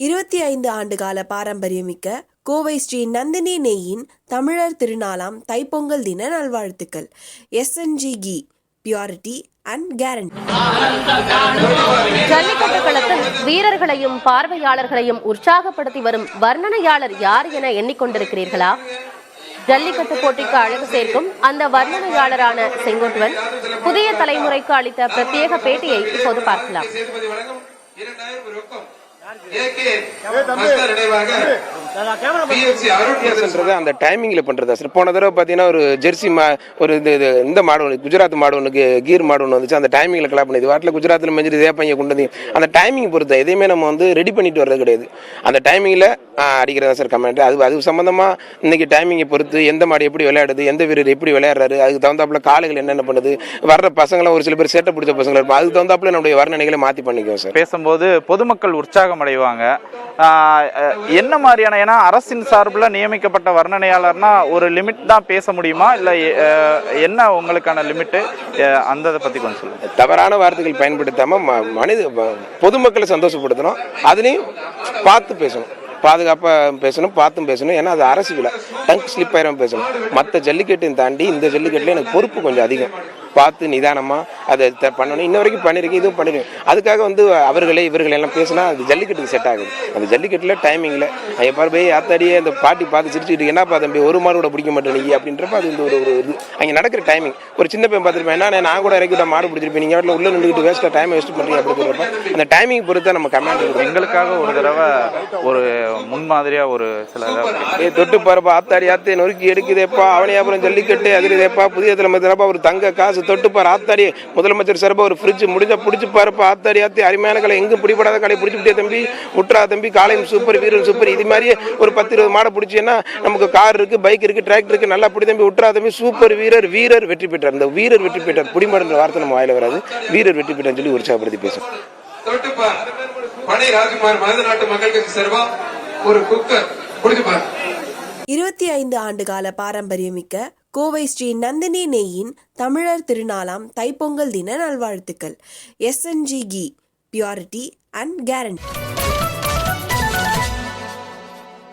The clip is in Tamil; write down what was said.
25 ஆண்டுகால பாரம்பரியமிக்க கோவை ஸ்ரீ நந்தினி நெய்யின் தமிழர் திருநாளாம் தைப்பொங்கல் தின நல்வாழ்த்துக்கள். SNG ghee, purity and guarantee. Jallikattu களத்தில் வீரர்களையும் பார்வையாளர்களையும் உற்சாகப்படுத்தி வரும் வர்ணனையாளர் யார் என எண்ணிக்கொண்டிருக்கிறீர்களா? ஜல்லிக்கட்டு போட்டிக்கு அழகு சேர்க்கும் அந்த வர்ணனையாளரான செங்கோட்டுவன் புதிய தலைமுறைக்கு அளித்த பிரத்யேக பேட்டியை இப்போது பார்க்கலாம். அந்த டைமிங்ல பண்றதா சார். போன தடவை பாத்தீங்கன்னா ஒரு ஜெர்சி ஒரு இந்த மாடு ஒன்று, குஜராத் மாடு ஒன்றுக்கு கீர் மாடு ஒன்று வந்துச்சு. அந்த டைமிங்ல கிளா பண்ணி வாட்டில் குஜராத்தில் மெஞ்சிட்டு தேப்பாங்க கொண்டு வந்து அந்த டைமிங் பொறுத்த எதையுமே நம்ம வந்து ரெடி பண்ணிட்டு வர்றது கிடையாது. அந்த டைமிங்ல அடிக்கிறதா சார் கமெண்ட். அது சம்பந்தமா இன்னைக்கு டைமிங்கை பொறுத்து எந்த மாடு எப்படி விளையாடுது, எந்த வீரர் எப்படி விளையாடுறாரு, அதுக்கு தகுந்தாப்புல காலைகள் என்னென்ன பண்ணுது, வர்ற பசங்களை ஒரு சில பேர் சேட்டை பிடிச்ச பசங்க இருப்பாங்க, அதுக்கு தகுந்தாப்புல நம்முடைய வர்ணனைகளை மாற்றி பண்ணிக்குவோம் சார். பேசும்போது பொதுமக்கள் உற்சாகம் அடைவாங்க. என்ன மாதிரியான, ஏன்னா அரசின் சார்பில் நியமிக்கப்பட்ட வர்ணனையாளர்னா ஒரு லிமிட் தான் பேச முடியுமா, இல்லை என்ன உங்களுக்கான லிமிட்டு, அந்த பற்றி கொஞ்சம் சொல்லுங்கள். தவறான வார்த்தைகள் பயன்படுத்தாமல் பொதுமக்களை சந்தோஷப்படுத்தணும், அதுலேயும் பார்த்து பேசணும், பாதுகாப்பாக பேசணும், பார்த்தும் பேசணும். ஏன்னா அது அரசு விழா, டங்க் ஸ்லிப் ஆயிரம் பேசணும். மற்ற ஜல்லிக்கட்டையும் தாண்டி இந்த ஜல்லிக்கட்டில் எனக்கு பொறுப்பு கொஞ்சம் அதிகம். பார்த்து நிதானமாக அதை பண்ணணும். இன்ன வரைக்கும் பண்ணியிருக்கேன், இதுவும் பண்ணிருக்கேன். அதுக்காக வந்து அவர்களே இவர்களெல்லாம் பேசினா அது ஜல்லிக்கட்டுக்கு செட் ஆகுது. அந்த ஜல்லிக்கட்டில் டைமிங்கில் எப்பாரு போய் ஆத்தாடியே அந்த பாட்டி பார்த்து சிரிச்சுக்கிட்டு என்னப்பா தம்பி ஒரு மாடு கூட பிடிக்க மாட்டேன் நீங்கள் அப்படின்றப்ப அது இந்த ஒரு இது அங்கே நடக்கிற டைமிங். ஒரு சின்ன பையன் பார்த்துருப்பேன், என்ன நான் கூட இறக்கிட்ட மாடு பிடிச்சிருப்பேன், நீங்கள் வீட்டில் உள்ள நின்றுக்கிட்டு வேஸ்ட்டாக டைம் வேஸ்ட் பண்ணுறீங்க அப்படிங்கிறப்ப அந்த டைமிங் பொறுத்து நம்ம கமெண்ட் கொடுக்கும். எங்களுக்காக ஒரு தடவை ஒரு முன்மாதிரியாக ஒரு சில தொட்டு பாருப்பா ஆத்தாடி ஆத்தே நொறுக்கி எடுக்குதேப்பா, அவனே அப்புறம் ஜல்லிக்கட்டு அதிரதேப்பா, புதிய தலைமைப்பா ஒரு தங்க காசு தொட்டு பாரு ஆத்தாடி, முதலமைச்சர் சார்பா ஒரு ஃப்ரிட்ஜ் முடிஞ்சா பிடிச்சி பாருப்பா ஆத்தாடி ஆத்தி, அருமையான கலை எங்க பிடிப்படாத கலை பிடிச்சிட்டே தம்பி, முற்றா தம்பி, காலையும் சூப்பர், வீரன் சூப்பர். இது மாதிரியே ஒரு 10-20 மாடை பிடிச்சேன்னா நமக்கு கார் இருக்கு, பைக் இருக்கு, டிராக்டர் இருக்கு, நல்லா பிடி தம்பி, உற்றா தம்பி, சூப்பர் வீரர், வீரர் வெற்றி பெற்றார். இந்த வீரர் வெற்றி பெற்றார் புடிமாடுன்ற வார்த்தை நம்ம வாயில வராது, வீரர் வெற்றி பெற்றான்னு சொல்லி உற்சாகப்படுத்தி பேசும். ராஜ்குமார் மருதநாட்டு மக்களுக்கு செல்வா ஒரு குக்கர் குடிச்சுப்பார். 25 ஆண்டுகால பாரம்பரியமிக்க கோவை ஸ்ரீ நந்தினி நெய்யின் தமிழர் திருநாளாம் தைப்பொங்கல் தின நல்வாழ்த்துக்கள். SNG ghee, purity and guarantee.